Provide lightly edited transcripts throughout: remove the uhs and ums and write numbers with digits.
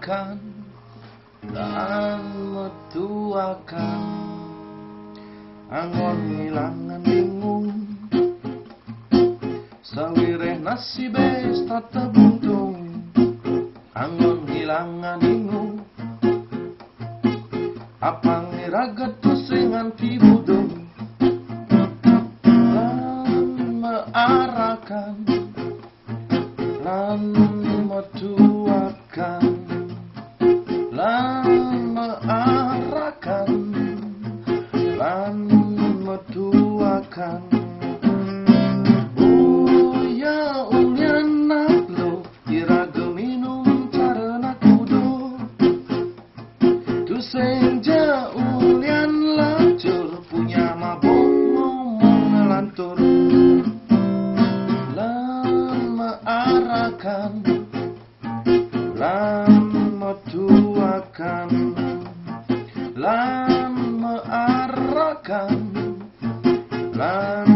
arakan dan metuakan angon ngilangan bingung sawireh nasibes tata buntung angon ngilangan bingung apang iragat tusingan tibudung lan mearakan lan metuakan lan mearakan lan metuakan oh ya ulyan naklo iraga minum carana kudo tu senja ulyan lacur punya mabok ngomong ngelantur lan mearakan lan metuakan lan mearakan lan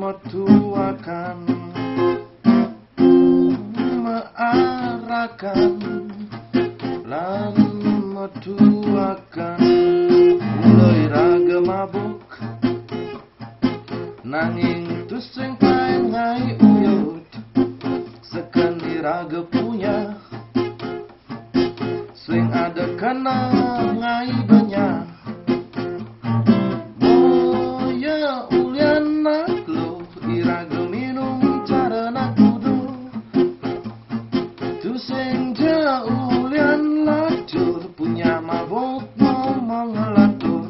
metuakan mearakan lan metuakan mulai raga mabuk nanging tuseng kae ngai uyut sekan raga punya sing ada kena ngai banyak oh ya ulyan naklo iraga minum carana kudo tu senja ulyan lacur punya mabok ngomong ngelantur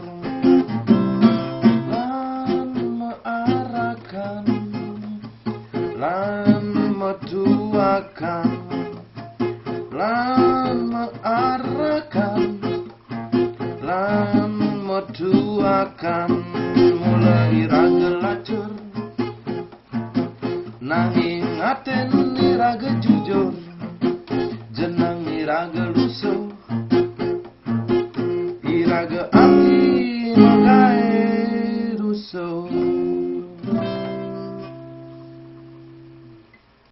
lan mearakan lan metuakan lan mearakan lan metuakan mulai raga lacur nanging aten iraga jujur jeneng iraga lusuh